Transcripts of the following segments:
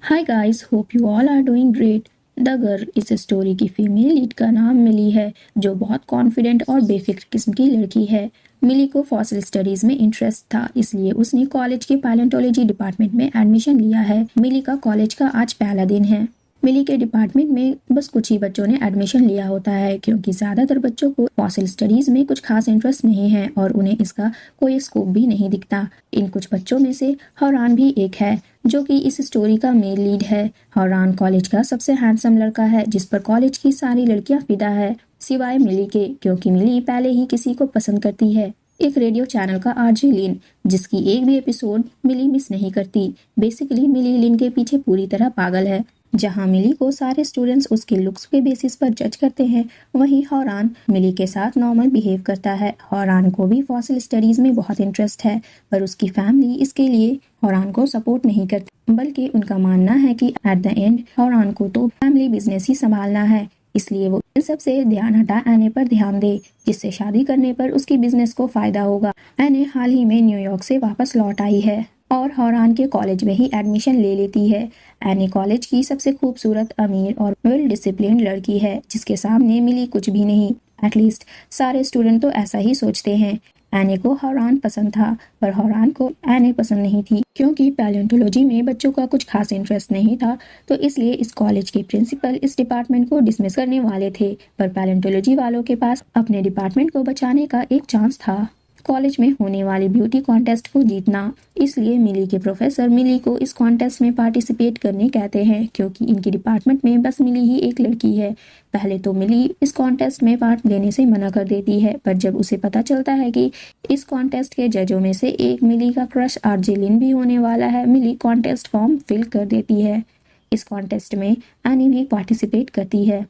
Hi guys, hope you all are doing great. The girl इस story की female lead का नाम मिली है, जो बहुत कॉन्फिडेंट और बेफिक्र किस्म की लड़की है। मिली को फॉसिल स्टडीज में इंटरेस्ट था, इसलिए उसने कॉलेज के पैलेंटोलॉजी डिपार्टमेंट में एडमिशन लिया है। मिली का कॉलेज का आज पहला दिन है। मिली के डिपार्टमेंट में बस कुछ ही बच्चों ने एडमिशन लिया होता है, क्योंकि ज्यादातर बच्चों को फॉसिल स्टडीज में कुछ खास इंटरेस्ट नहीं है और उन्हें इसका कोई स्कोप भी नहीं दिखता। इन कुछ बच्चों में से हौरान भी एक है, जो कि इस स्टोरी का मेन लीड है। हौरान कॉलेज का सबसे हैंडसम लड़का है, जिस पर कॉलेज की सारी लड़कियां फिदा है, सिवाय मिली के, क्योंकि मिली पहले ही किसी को पसंद करती है। एक रेडियो चैनल का आरजे लिन, जिसकी एक भी एपिसोड मिली मिस नहीं करती। बेसिकली मिली लिन के पीछे पूरी तरह पागल है। जहां मिली को सारे स्टूडेंट्स उसके लुक्स के बेसिस पर जज करते हैं, वहीं हौरान मिली के साथ नॉर्मल बिहेव करता है। हौरान को भी फॉसिल स्टडीज में बहुत इंटरेस्ट है, पर उसकी फैमिली इसके लिए हौरान को सपोर्ट नहीं करती, बल्कि उनका मानना है कि एट द एंड हौरान को तो फैमिली बिजनेस ही संभालना है। इसलिए वो इन सब से ध्यान हटा एने पर ध्यान दे, जिससे शादी करने पर उसकी बिजनेस को फायदा होगा। एने हाल ही में न्यूयॉर्क से वापस लौट आई है और हौरान के कॉलेज में ही एडमिशन ले लेती है। एने कॉलेज की सबसे खूबसूरत, अमीर और वेल डिसिप्लिन लड़की है, जिसके सामने मिली कुछ भी नहीं। एटलीस्ट सारे स्टूडेंट तो ऐसा ही सोचते हैं। एने को हौरान पसंद था, पर हौरान को एने पसंद नहीं थी, क्योंकि पैलेंटोलॉजी में बच्चों का कुछ खास इंटरेस्ट नहीं था। तो इसलिए इस कॉलेज के प्रिंसिपल इस डिपार्टमेंट को डिसमिस करने वाले थे, पर पैलेंटोलॉजी वालों के पास अपने डिपार्टमेंट को बचाने का एक चांस था, कॉलेज में होने वाली ब्यूटी कॉन्टेस्ट को जीतना। इसलिए मिली के प्रोफेसर मिली को इस कॉन्टेस्ट में पार्टिसिपेट करने कहते हैं, क्योंकि इनकी डिपार्टमेंट में बस मिली ही एक लड़की है। पहले तो मिली इस कॉन्टेस्ट में पार्ट लेने से मना कर देती है, पर जब उसे पता चलता है कि इस कॉन्टेस्ट के जजों में से एक मिली का क्रश आरजे लिन भी होने वाला है, मिली कॉन्टेस्ट फॉर्म फिल कर देती है। इस कॉन्टेस्ट में एनी भी पार्टिसिपेट करती है।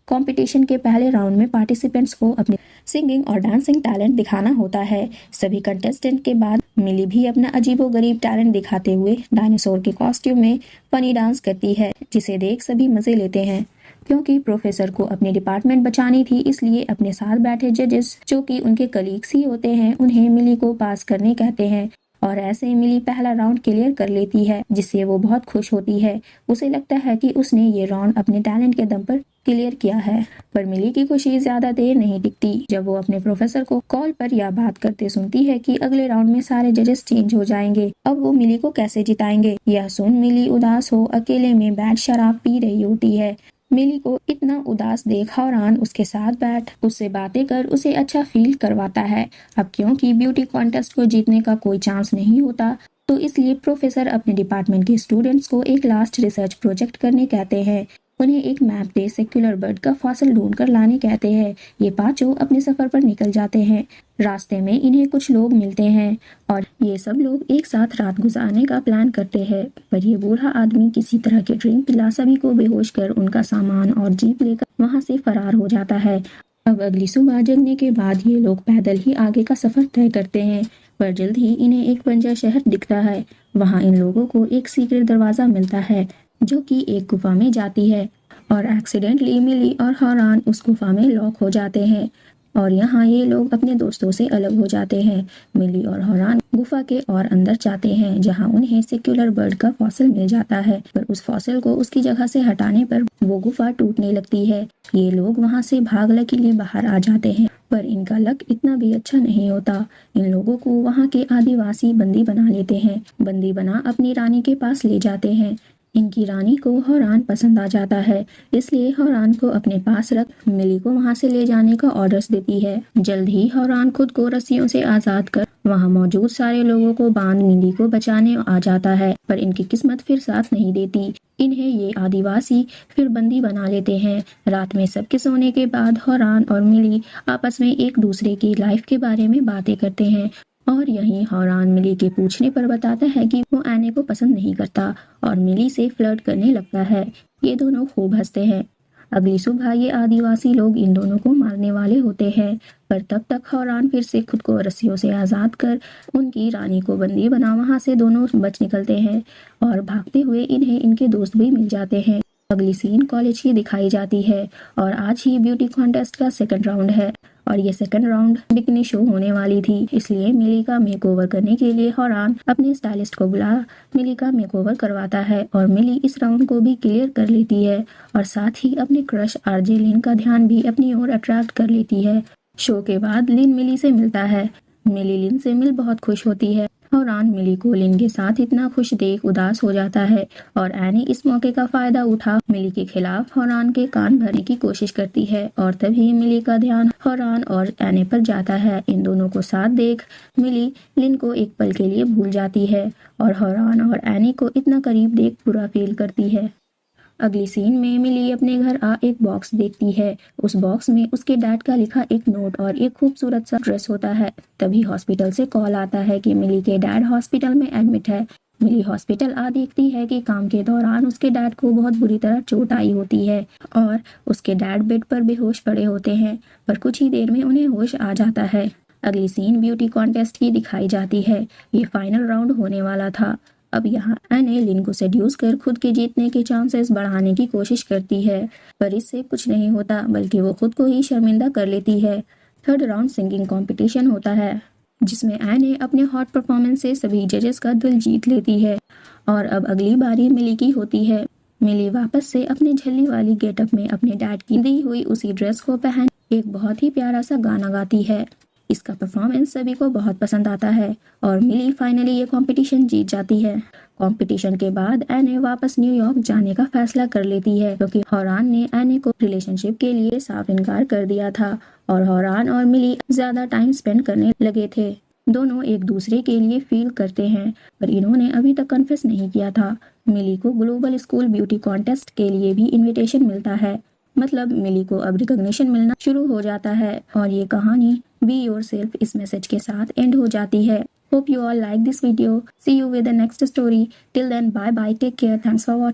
कंपटीशन के पहले राउंड में पार्टिसिपेंट्स को अपनी सिंगिंग और डांसिंग टैलेंट दिखाना होता है। सभी कंटेस्टेंट के बाद मिली भी अपना अजीबोगरीब टैलेंट दिखाते हुए डायनासोर के कॉस्ट्यूम में फनी डांस करती है, जिसे देख सभी मजे लेते हैं। क्योंकि प्रोफेसर को अपनी डिपार्टमेंट बचानी थी, इसलिए अपने साथ बैठे जजेस, जो कि उनके कलीग्स ही होते हैं, उन्हें मिली को पास करने कहते हैं। और ऐसे मिली पहला राउंड क्लियर कर लेती है, जिससे वो बहुत खुश होती है। उसे लगता है कि उसने ये राउंड अपने टैलेंट के दम पर क्लियर किया है। पर मिली की खुशी ज्यादा देर नहीं टिकती, जब वो अपने प्रोफेसर को कॉल पर यह बात करते सुनती है कि अगले राउंड में सारे जजेस चेंज हो जाएंगे। अब वो मिली को कैसे जिताएंगे। यह सुन मिली उदास हो अकेले में बैठ शराब पी रही होती है। मिली को इतना उदास देख हौरान उसके साथ बैठ उससे बातें कर उसे अच्छा फील करवाता है। अब क्योंकि ब्यूटी कॉन्टेस्ट को जीतने का कोई चांस नहीं होता, तो इसलिए प्रोफेसर अपने डिपार्टमेंट के स्टूडेंट्स को एक लास्ट रिसर्च प्रोजेक्ट करने कहते हैं। उन्हें एक मैप पे सेक्युलर बर्ड का फॉसिल ढूंढ कर लाने कहते हैं। ये पांचों अपने सफर पर निकल जाते हैं। रास्ते में इन्हें कुछ लोग मिलते हैं और ये सब लोग एक साथ रात गुजारने का प्लान करते हैं, पर ये बूढ़ा आदमी किसी तरह के ड्रिंक पिला सभी को बेहोश कर उनका सामान और जीप लेकर वहां से फरार हो जाता है। अब अगली सुबह जगने के बाद ये लोग पैदल ही आगे का सफर तय करते हैं, पर जल्द ही इन्हें एक बंजर शहर दिखता है। वहाँ इन लोगों को एक सीक्रेट दरवाजा मिलता है, जो कि एक गुफा में जाती है, और एक्सीडेंटली मिली और हौरान उस गुफा में लॉक हो जाते हैं और यहाँ ये लोग अपने दोस्तों से अलग हो जाते हैं। मिली और हौरान गुफा के और अंदर जाते हैं, जहाँ उन्हें सेक्युलर बर्ड का फॉसिल मिल जाता है, पर उस फॉसिल को उसकी जगह से हटाने पर वो गुफा टूटने लगती है। ये लोग वहाँ से भागने के लिए बाहर आ जाते हैं, पर इनका लक इतना भी अच्छा नहीं होता। इन लोगों को वहाँ के आदिवासी बंदी बना लेते हैं। बंदी बना अपनी रानी के पास ले जाते हैं। इनकी रानी को हौरान पसंद आ जाता है, इसलिए हौरान को अपने पास रख मिली को वहां से ले जाने का ऑर्डर्स देती है। जल्द ही हौरान खुद को रस्सियों से आजाद कर वहां मौजूद सारे लोगों को बांध मिली को बचाने आ जाता है, पर इनकी किस्मत फिर साथ नहीं देती। इन्हें ये आदिवासी फिर बंदी बना लेते हैं। रात में सबके सोने के बाद हौरान और मिली आपस में एक दूसरे की लाइफ के बारे में बातें करते हैं, और यहीं हौरान मिली के पूछने पर बताता है कि वो एने को पसंद नहीं करता और मिली से फ्लर्ट करने लगता है। ये दोनों खूब हंसते हैं। अगली सुबह ये आदिवासी लोग इन दोनों को मारने वाले होते हैं, पर तब तक हौरान फिर से खुद को रस्सियों से आजाद कर उनकी रानी को बंदी बना वहां से दोनों बच निकलते हैं और भागते हुए इन्हें इनके दोस्त भी मिल जाते हैं। अगली सीन कॉलेज की दिखाई जाती है और आज ही ब्यूटी कॉन्टेस्ट का सेकंड राउंड है और ये सेकंड राउंड बिकनी शो होने वाली थी, इसलिए मिली का मेकओवर करने के लिए होरान अपने स्टाइलिस्ट को बुला मिली का मेकओवर करवाता है और मिली इस राउंड को भी क्लियर कर लेती है और साथ ही अपने क्रश आरजे लिन का ध्यान भी अपनी ओर अट्रैक्ट कर लेती है। शो के बाद लिन मिली से मिलता है। मिली लिन से मिल बहुत खुश होती है। होरान मिली को लिन के साथ इतना खुश देख उदास हो जाता है और एनी इस मौके का फायदा उठा मिली के खिलाफ होरान के कान भरने की कोशिश करती है और तभी मिली का ध्यान होरान और एनी पर जाता है। इन दोनों को साथ देख मिली लिन को एक पल के लिए भूल जाती है और होरान और एनी को इतना करीब देख बुरा फील करती है। अगली सीन में मिली अपने घर एक बॉक्स देखती है। उस बॉक्स में उसके डैड का लिखा एक नोट और एक खूबसूरत सा ड्रेस होता है। तभी हॉस्पिटल से कॉल आता है कि मिली के डैड हॉस्पिटल में एडमिट है। मिली हॉस्पिटल देखती है कि काम के दौरान उसके डैड को बहुत बुरी तरह चोट आई होती है और उसके डैड बेड पर बेहोश पड़े होते हैं, पर कुछ ही देर में उन्हें होश आ जाता है। अगली सीन ब्यूटी कॉन्टेस्ट की दिखाई जाती है। ये फाइनल राउंड होने वाला था। अब यहाँ एने लिन को सेड्यूस कर खुद के जीतने के चांसेस बढ़ाने की कोशिश करती है, पर इससे कुछ नहीं होता बल्कि वो खुद को ही शर्मिंदा कर लेती है। थर्ड राउंड सिंगिंग कंपटीशन होता है जिसमें एने अपने हॉट परफॉर्मेंस से सभी जजेस का दिल जीत लेती है और अब अगली बारी मिली की होती है। मिली वापस से अपने झल्ली वाली गेटअप में अपने डैड की दी हुई उसी ड्रेस को पहन एक बहुत ही प्यारा सा गाना गाती है। इसका परफॉर्मेंस सभी को बहुत पसंद आता है और मिली फाइनली ये कंपटीशन जीत जाती है। कंपटीशन के बाद एने वापस न्यूयॉर्क जाने का फैसला कर लेती है क्योंकि होरान ने एने को रिलेशनशिप के लिए साफ इनकार कर दिया था और होरान और मिली ज्यादा टाइम स्पेंड करने लगे थे। दोनों एक दूसरे के लिए फील करते हैं पर इन्होंने अभी तक कन्फेस नहीं किया था। मिली को ग्लोबल स्कूल ब्यूटी कॉन्टेस्ट के लिए भी इन्विटेशन मिलता है, मतलब मिली को अब रिकॉग्निशन मिलना शुरू हो जाता है और ये कहानी बी योरसेल्फ इस मैसेज के साथ एंड हो जाती है। Hope you all like this video. See you with the next story. Till then bye bye, take care, thanks for watching.